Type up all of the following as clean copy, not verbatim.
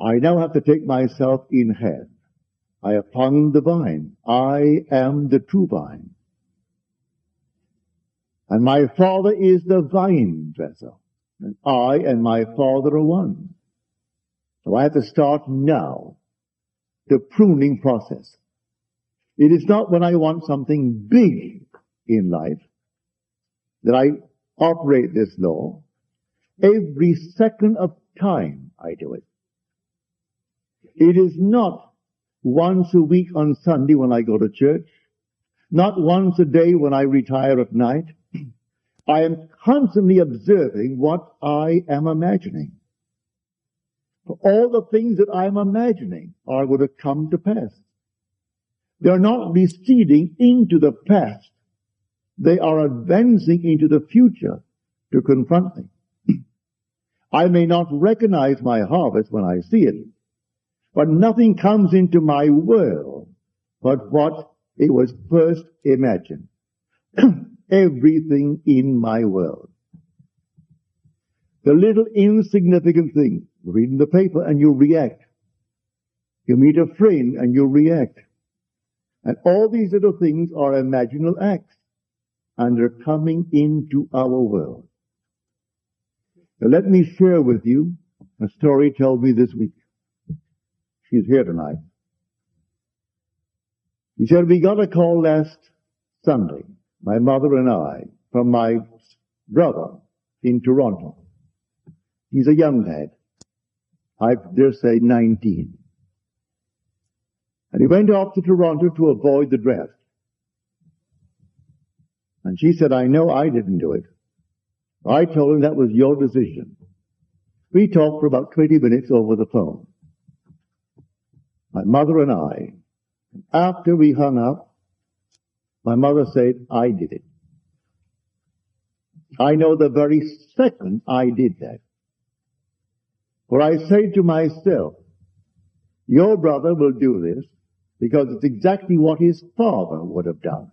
I now have to take myself in hand. I have hung the vine. I am the true vine. And my Father is the vine dresser. And I and my Father are one. So I have to start now the pruning process. It is not when I want something big in life that I operate this law. Every second of time I do it. It is not once a week on Sunday when I go to church, not once a day when I retire at night. I am constantly observing what I am imagining. For all the things that I am imagining are going to come to pass. They are not receding into the past. They are advancing into the future to confront me. I may not recognize my harvest when I see it, but nothing comes into my world but what it was first imagined. Everything in my world. The little insignificant thing. You read in the paper and you react. You meet a friend and you react. And all these little things are imaginal acts. And they're coming into our world. Now let me share with you a story told me this week. She's here tonight. She said, we got a call last Sunday, my mother and I, from my brother in Toronto. He's a young lad. I dare say 19. And he went off to Toronto to avoid the draft. And she said, I know I didn't do it. I told him that was your decision. We talked for about 20 minutes over the phone. My mother and I. After we hung up, my mother said, I did it. I know the very second I did that. For I said to myself, your brother will do this because it's exactly what his father would have done.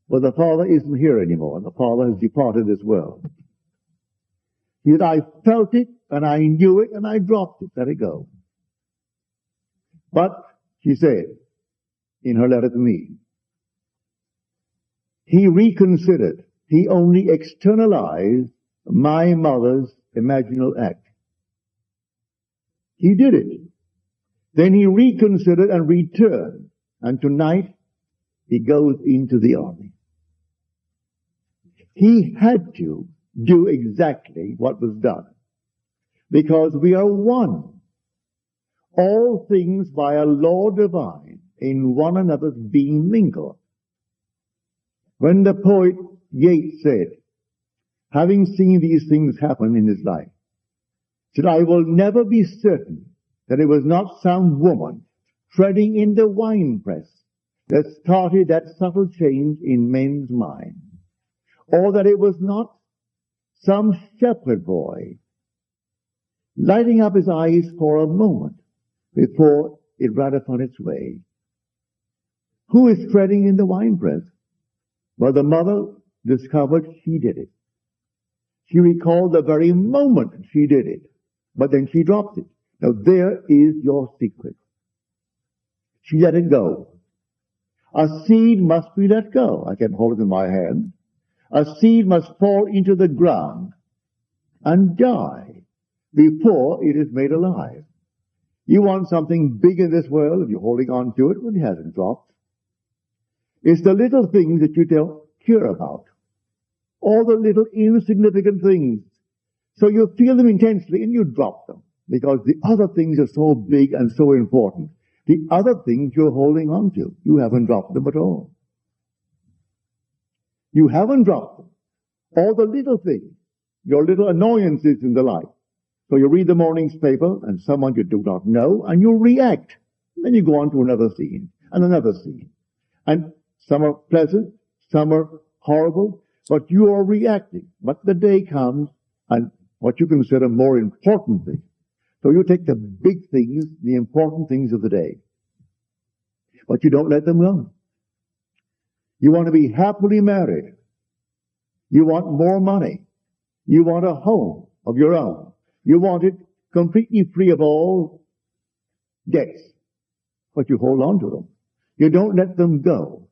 Well, the father isn't here anymore. The father has departed this world. He said, I felt it and I knew it and I dropped it. Let it go. But, she said, in her letter to me, he reconsidered. He only externalized my mother's imaginal act. He did it. Then he reconsidered and returned. And tonight, he goes into the army. He had to do exactly what was done. Because we are one. All things by a law divine in one another's being mingled. When the poet Yeats said, having seen these things happen in his life, said, I will never be certain that it was not some woman treading in the winepress that started that subtle change in men's minds, or that it was not some shepherd boy lighting up his eyes for a moment before it ran upon its way. Who is treading in the winepress? Well, the mother discovered she did it. She recalled the very moment she did it, but then she dropped it. Now there is your secret. She let it go. A seed must be let go. I can hold it in my hand. A seed must fall into the ground and die before it is made alive. You want something big in this world, if you're holding on to it when it hasn't dropped. It's the little things that you don't care about. All the little insignificant things. So you feel them intensely and you drop them. Because the other things are so big and so important. The other things you're holding on to, you haven't dropped them at all. You haven't dropped them. All the little things, your little annoyances in the life. So you read the morning's paper and someone you do not know and you react. Then you go on to another scene and another scene. And some are pleasant, some are horrible, but you are reacting. But the day comes and what you consider more important things. So you take the big things, the important things of the day. But you don't let them go. You want to be happily married. You want more money. You want a home of your own. You want it completely free of all debts, but you hold on to them. You don't let them go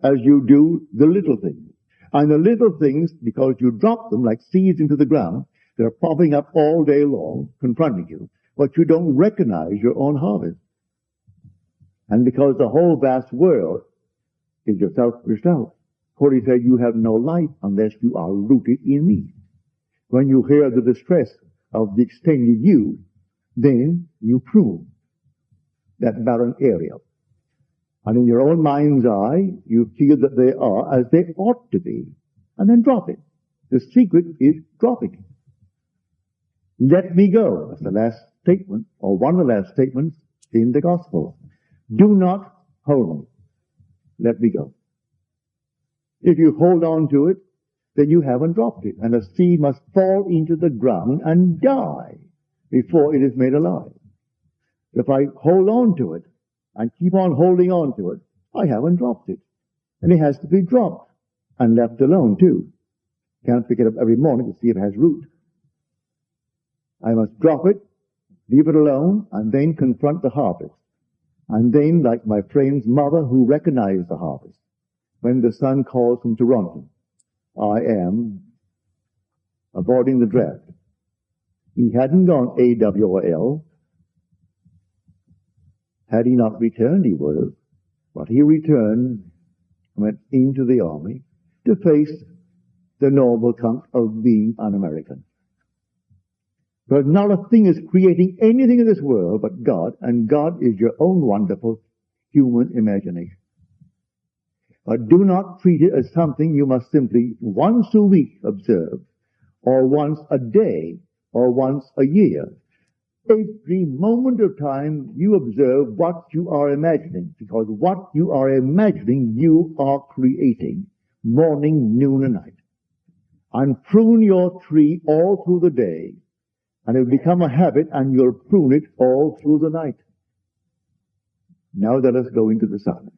as you do the little things. And the little things, because you drop them like seeds into the ground, they're popping up all day long, confronting you, but you don't recognize your own harvest. And because the whole vast world is yourself. For he said, you have no life unless you are rooted in me. When you hear the distress of the extended you, then you prune that barren area. And in your own mind's eye, you feel that they are as they ought to be, and then drop it. The secret is dropping it. Let me go. That's the last statement, or one of the last statements in the gospel. Do not hold me. Let me go. If you hold on to it, then you haven't dropped it. And the seed must fall into the ground and die before it is made alive. If I hold on to it and keep on holding on to it, I haven't dropped it. And it has to be dropped and left alone too. Can't pick it up every morning to see if it has root. I must drop it, leave it alone, and then confront the harvest. And then, like my friend's mother who recognized the harvest, when the son calls from Toronto, I am avoiding the draft. He hadn't gone AWOL. Had he not returned, he would have. But he returned, went into the army to face the noble task of being an American. But not a thing is creating anything in this world but God, and God is your own wonderful human imagination. But do not treat it as something you must simply once a week observe, or once a day, or once a year. Every moment of time you observe what you are imagining, because what you are imagining you are creating morning, noon, and night. And prune your tree all through the day, and it will become a habit, and you'll prune it all through the night. Now let us go into the silence.